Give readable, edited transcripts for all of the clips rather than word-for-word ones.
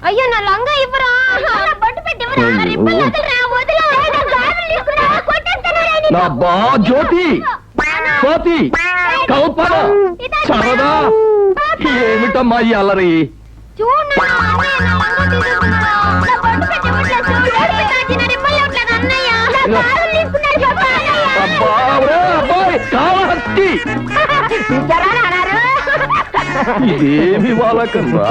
అయ్యో నా లంగా ఇవ్వరా, బట్టు పెట్టి జ్యోతి జ్యోతి కల్పన సరదా ఏమిటమ్మా ఈ అల్లరి? ఇదేమి వాళ్ళకన్నా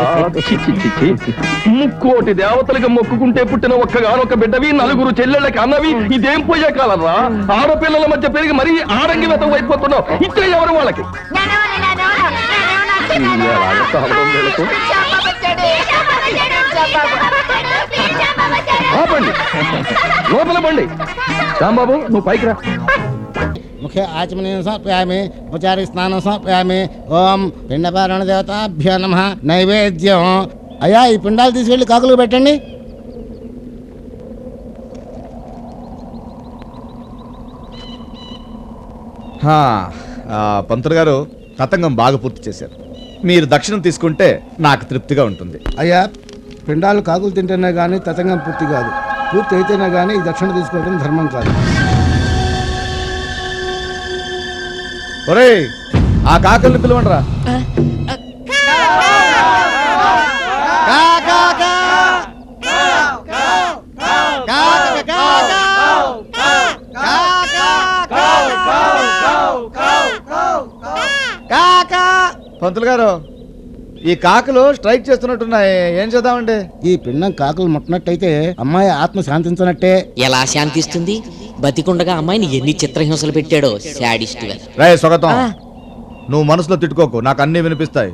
ముక్కోటి దేవతలకు మొక్కుకుంటే పుట్టిన ఒక్కగానొక్క బిడ్డవి, నలుగురు చెల్లెళ్ళకి అన్నవి, ఇదేం పోయే కాలరా? ఆడపిల్లల మధ్య పెరిగి మరీ ఆడంగి వెతం అయిపోతున్నావు. ఇచ్చే ఎవరు వాళ్ళకి? బండి లోపల బండి. రాంబాబు నువ్వు పైకి రా. ముఖ్య ఆచమనీయం సమర్పయామి, ఉపచారి స్నానం సమర్పయామి. ఓం పిండపారణ దేవతాభ్యో నమః. నైవేద్యం. అయ్యా ఈ పిండాలు తీసుకెళ్ళి కాకులు పెట్టండి. పంతులు గారు తతంగం బాగా పూర్తి చేశారు. మీరు దక్షిణం తీసుకుంటే నాకు తృప్తిగా ఉంటుంది. అయ్యా పిండాలు కాకులు తింటేనే కానీ తతంగం పూర్తి కాదు. పూర్తి అయితేనే కానీ ఈ దక్షిణ తీసుకోవడం ధర్మం కాదు. ఒరేయ్ ఆ కాకుల్ని పిలవండిరా. పంతులు గారు ఈ కాకులు స్ట్రైక్ చేస్తున్నట్టున్నాయి, ఏం చేద్దామండి? ఈ పిండం కాకులు ముట్టినట్టయితే అమ్మాయి ఆత్మ శాంతించినట్టే. ఎలా శాంతిస్తుంది? బతికుండగా అమ్మాయిని ఎన్ని చిత్రహింసలు పెట్టాడో శాడిస్ట్. రే స్వాగతం, నువ్వు మనసులో తిట్టుకోకు, నాకు అన్ని వినిపిస్తాయి.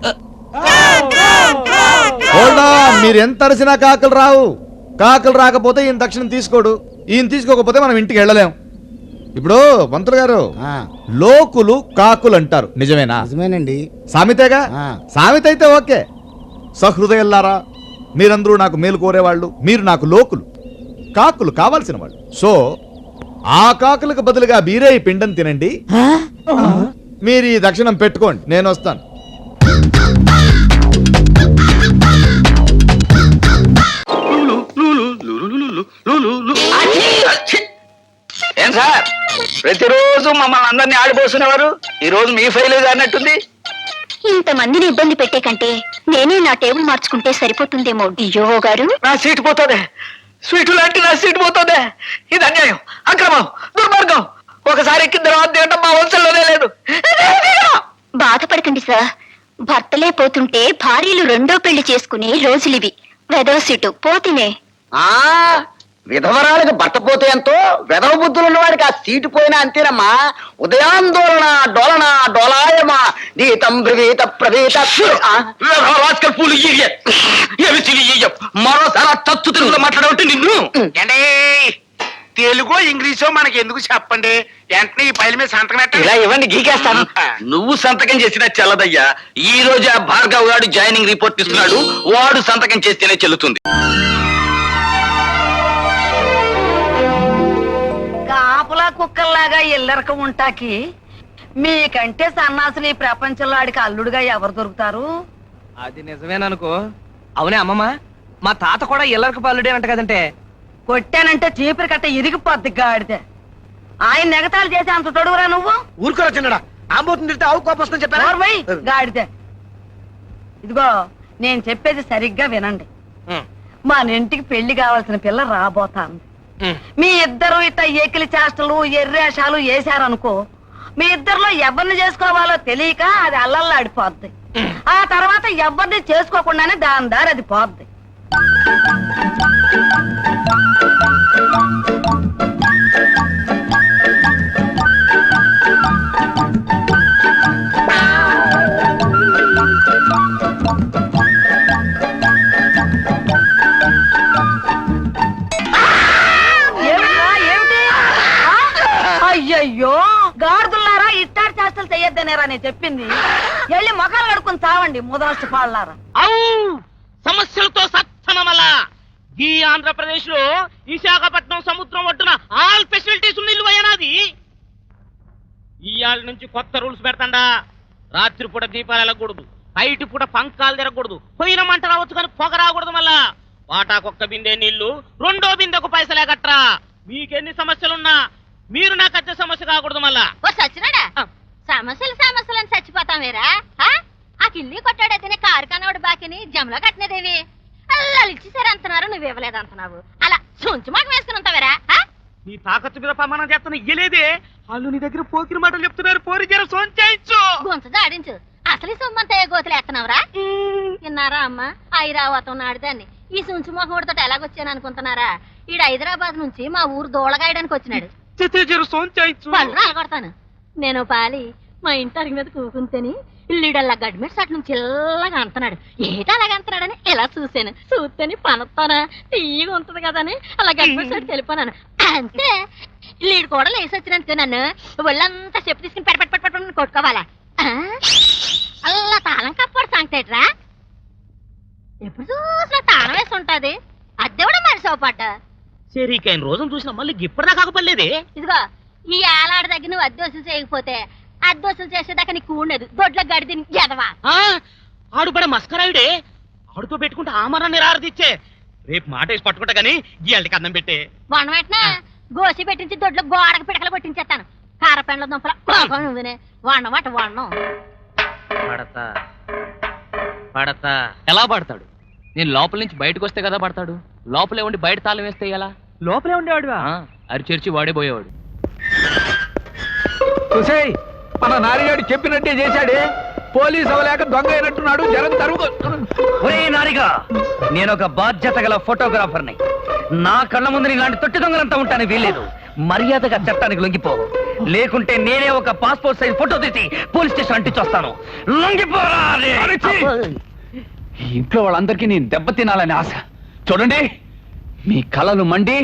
మీరు ఎంత అరిసినా కాకులు రావు. కాకులు రాకపోతే ఈయన దక్షిణం తీసుకోడు, ఈయన తీసుకోకపోతే మనం ఇంటికి వెళ్ళలేం. ఇప్పుడు పంతులు గారు లోకులు కాకులు అంటారు, నిజమేనా? నిజమేనండి. సామెతేగా? సామెత అయితే ఓకే. సహృదయల్లారా, మీరందరూ నాకు మేలు కోరేవాళ్ళు, మీరు నాకు లోకులు, కాకులు కావాల్సిన వాళ్ళు. సో ఆ కాకులకు బదులుగా మీరే ఈ పిండం తినండి. మీరు ఈ దక్షిణం పెట్టుకోండి, నేను వస్తాను. ఏం సార్ ప్రతిరోజు మమ్మల్ని అందరినీ ఆడిపోస్తున్నవారు, ఈ రోజు మీ ఫైల్ అన్నట్టుంది. ఇంతమందిని ఇబ్బంది పెట్టే కంటే నేనే నా టేబుల్ మార్చుకుంటే సరిపోతుందేమో డియో గారు. నా సీటు పోతుంది, స్వీటు లాంటి నా సీటు పోతుంది. ఇది అన్యాయం, అక్రమం, దుర్మార్గం. ఒకసారి ఎక్కిన తర్వాత తినడం మా వంశంలోనే లేదు. బాధపడకండి సార్, భర్తలే పోతుంటే భార్యలు రెండో పెళ్లి చేసుకునే రోజులివి. వెదవ సీటు పోతేనే. విధవరాలకు భర్త పోతే ఎంతో, వెధవ బుద్ధులు ఉన్నవాడికి ఆ సీటు పోయినా అంతేనమ్మా. ఉదయాందోళన డోలన డోలాయమా నీతం బ్రవీత ప్రవీత మరోసారి తత్తు తెలుగులో మాట్లాడబట్టి నిన్ను అంటే తెలుగు ఇంగ్లీషో మనకి ఎందుకు చెప్పండి. వెంటనే ఈ పైల మీద సంతకం పెట్టండి. ఇలా ఇవ్వండి, గీకేస్తాను. నువ్వు సంతకం చేసినా చెల్లదయ్యా. ఈ రోజు ఆ భార్గవ్ గారు జాయినింగ్ రిపోర్ట్ ఇస్తున్నాడు, వాడు సంతకం చేస్తేనే చెల్లుతుంది. కాపులా కుక్కల్లాగా ఇల్లరకం ఉంటాకి మీకంటే సన్నాసులు ఈ ప్రపంచంలో ఆడికి అల్లుడుగా ఎవరు దొరుకుతారు? అది నిజమేననుకో. అవునే అమ్మమ్మ, మా తాత కూడా ఇల్లరక పల్లుడే అంట కదంటే. కొట్టానంటే చీపురు కట్ట ఇరిగిపోద్ది గాడితే. ఆయన నెగతాలు చేసి అంత తొడుగురా నువ్వు? ఊరుకోరా చిన్నడా, ఆంబోతుంది తిడితే ఆవు కోపం వస్తుందని చెప్పారా? గాడితే ఇదిగో నేను చెప్పేది సరిగ్గా వినండి. మన ఇంటికి పెళ్లి కావాల్సిన పిల్ల రాబోతాంది. మీ ఇద్దరు ఇట్లా ఏకిలి చేష్టలు ఎర్రేషాలు వేశారనుకో, మీ ఇద్దరిలో ఎవరిని చేసుకోవాలో తెలియక అది అల్లల్లాడిపోద్ది. ఆ తర్వాత ఎవరిని చేసుకోకుండానే దాని దారి అది పోద్ది. అయ్యయ్యో గాడిదుల్లారా, ఇట్టాడి చేష్టలు చెయ్యొద్దనేరా నేను చెప్పింది. వెళ్ళి మొఖాలు కడుక్కుని చావండి ముదనష్ట పాళ్ళారా. సమస్యలతో సత్సమమల ఈ ఆంధ్రప్రదేశ్ లో విశాఖపట్నం సముద్రం ఒడ్డున ఆల్ ఫెసిలిటీస్ ఉన్న ఇల్లు అయ్యనాది. ఇవాళ నుంచి కొత్త రూల్స్ పెడతాండా. రాత్రి పూట దీపాలు వెళ్ళకూడదు, బయట పూట పంకాలు తిరగకూడదు, పోయిన మంట రావచ్చు కానీ పొగ రాకూడదు. మళ్ళా వాటాకొక్క బిందె నీళ్లు రెండో బిందెకు పైసలే కట్రా. మీకెన్ని సమస్యలున్నా మీరు నాకు అద్దె సమస్య కాకూడదు మళ్ళా. ఓ సచ్చినాడా సమస్యలని చచ్చిపోతాం వేరా ఆ కిల్లి కొట్టాడైతేనే కారు కనవాడు బాకిని జమలో కట్టినదేవి అల్లాలు ఇచ్చేసారు అంటున్నారు, నువ్వు ఇవ్వలేదు అంటున్నావు. అలా సొంచు మాట వేసుకుని ఉంటావేరా? నీ తాకత్తు మీద ప్రమాణం చేస్తున్నా ఇయ్యలేదే. వాళ్ళు నీ దగ్గర పోకిరి మాటలు చెప్తున్నారు. పోరి జర సోంచాయించు. గొంతు జాడించు. అసలు ఈ సొమ్మంతా ఏ గోతులు ఎత్తనవరా? విన్నారా అమ్మ? ఐరావతం నాడుదాన్ని ఈ సుంచు మొహముడితో ఎలాగొచ్చాను అనుకుంటున్నారా? ఈడు హైదరాబాద్ నుంచి మా ఊరు దూళగాయడానికి వచ్చినాడు. జర సోంచాయించు. పళ్ళు రాలగొడతాను. నేను పాలి మా ఇంటి అరిగి మీద కూకుంటేని ఇల్లుడల్లా గడ్మెట్స్ అటు నుంచి ఇల్లగా అంటున్నాడు. ఏట అలాగ అంటున్నాడని ఇలా చూశాను. చూస్తేని పనొత్తానా తీయగా ఉంటది కదని అలా గడ్మెట్స్ అటు తెలిపోనాను. అంతే లీడు కూడా లేసి వచ్చినందుకు నన్ను ఒళ్ళంతా చెప్పు తీసుకుని పెడపెట్టు కొట్టుకోవాలా? అలా తాళం కప్పడు సంగతేట్రా? ఎప్పుడు చూసినా తాళం వేసి ఉంటది. అద్దె కూడా మరిసోపడ్డ సరికైన రోజును చూసిన మళ్ళీ ఇప్పటిదా కాకపోలేదే. ఇదిగో ఈ ఏలాడి దగ్గర నువ్వు అద్దె వసూలు చేయకపోతే అద్దె వసూలు చేసేదాకా నీకు ఉండదు. దొడ్ల గడిది ఎదవా. ఆడు బడ మస్కరాయుడే. ఆడుతో పెట్టుకుంటే ఆమరాన్ని రారదిచ్చే. రేపు మాట వేసి పట్టుకుంటా గానీ గీయాలకి అన్నం పెట్టే. వన పెట్టినా గోసి పెట్టించి దొడ్లో గోడకు పిడకలు కొట్టించేస్తాను. కారపెండ్ల దుంపల నువ్వునే వన్నమాట వన్నం. పడతా పడతా. ఎలా పడతాడు? నేను లోపల నుంచి బయటకు వస్తే కదా పడతాడు. లోపలే ఉండి బయట తాళం వేస్తే ఎలా? లోపలే ఉండేవాడువా? అరిచేర్చి వాడే పోయేవాడు. మన నారిగాడు చెప్పినట్టే చేశాడే. పోలీసు అవలేక దొంగ అయినట్టున్నాడు. జనం తరుగు. ఒరే నారిగా, నేను ఒక బాధ్యత గల ఫోటోగ్రాఫర్ని. నా కళ్ళ ముందు ఇలాంటి తొట్టి దొంగలంతా ఉంటాను వీల్లేదు. మర్యాదగా చట్టానికి లొంగిపో, లేకుంటే నేనే ఒక పాస్పోర్ట్ సైజ్ ఫోటో తీసి పోలీస్ స్టేషన్ అంటించొస్తాను. లొంగిపోరా. ఇంట్లో వాళ్ళందరికీ నేను దెబ్బ తినాలని ఆశ. చూడండి, మీ కళలు మండి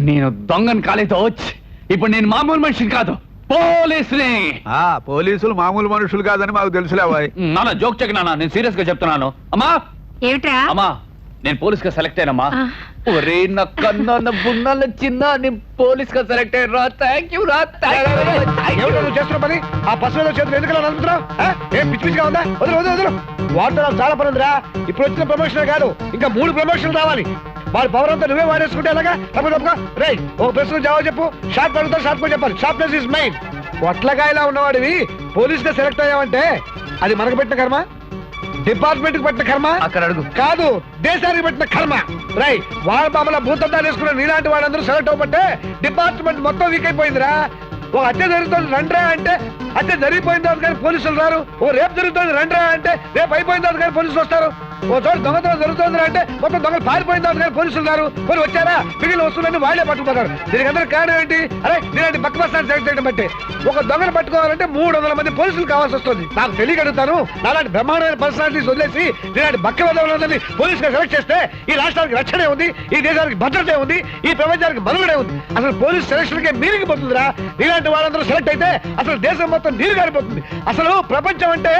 నేను దొంగను కాలేతో వచ్చి ఇప్పుడు నేను మామూలు మనిషిని కాదు, పోలీసుని. పోలీసులు మామూలు మనుషులు కాదని మాకు తెలుసులేవాయ్. నాన్న జోక్ చెక్ నాన్న, నేను సీరియస్ గా చెప్తున్నాను. అమ్మా ఏమిట్రా? అమ్మా, నేను పోలీస్ గా సెలెక్ట్ అయ్యానమ్మా. ఒరే నా కన్నా బున్నాల చిన్న నేను పోలీస్ గా సెలెక్ట్ అయ్యాను రా. థ్యాంక్ యూ రా. చేస్తున్న పని ఆ పశువుల చేతులు ఎందుకు నడుపుతున్నావు? ఏం పిచ్చి పిచ్చిగా ఉందా? వదిలు వదిలు వదిలు. వాటితో నాకు చాలా పని ఉందిరా. ఇప్పుడు వచ్చిన ప్రమోషన్ కాదు, ఇంకా 3 ప్రమోషన్లు రావాలి. వాడి పవర్ అంతా నువ్వే వాడేసుకుంటే ఎలాగా? రే, ఒక ప్రశ్న జవాబు చెప్పు. షార్ట్ పడుతా షార్ట్ కూడా చెప్పాలి. Sharpness is mine. పొట్లకాయలా ఉన్నవాడివి పోలీస్ గా సెలెక్ట్ అయ్యావంటే అది మనకు పెట్టిన కర్మ, డిపార్ట్మెంట్ కి పెట్టిన కర్మ అక్కడ అడుగు. కాదు, దేశానికి పెట్టిన కర్మ. రై, వాళ్ళ మామల భూతంతా వేసుకున్న నీలాంటి వాళ్ళందరూ సెలెక్ట్ అవ్వబట్టే డిపార్ట్మెంట్ మొత్తం వీక్ అయిపోయిందిరా. ఓ హత్య జరుగుతుంది రండ్రా అంటే హత్య జరిగిపోయిన తర్వాత కానీ పోలీసులు రారు. ఓ రేపు జరుగుతుంది రండ్రా అంటే రేపు అయిపోయిన తర్వాత కానీ పోలీసులు వస్తారు. ఓ చోట దొంగతనం జరుగుతుంది అంటే మొత్తం దొంగలు పారిపోయిన తర్వాత కానీ పోలీసులు రారు. మరి వచ్చారా? మిగిలిన వస్తువులన్నీ వాళ్ళే పట్టుకుపోతారు. దీనికి అందరూ కారణం ఏంటి? అరే, నీలాంటి పక్క బస్టాండ్ సెలెక్ట్ చేయడం బట్టి ఒక దొంగను పట్టుకోవాలంటే 300 మంది పోలీసులు కావాల్సి వస్తుంది. నాకు తెలియగలుగుతాను. నాలాంటి బ్రహ్మాండమైన పర్సనాలిటీస్ వదిలేసి నీలాంటి బక్క వదలందరినీ పోలీస్ గా సెలెక్ట్ చేస్తే ఈ రాష్ట్రానికి రక్షణే ఉంది, ఈ దేశానికి భద్రతే ఉంది, ఈ ప్రపంచానికి మనుగడే ఉంది. అసలు పోలీస్ సెలక్షన్ కే మీనింగ్ పోతుందిరా. నీలాంటి వాళ్ళందరూ సెలెక్ట్ అయితే అసలు దేశం మొత్తం నీరు గారిపోతుంది. అసలు ప్రపంచం అంటే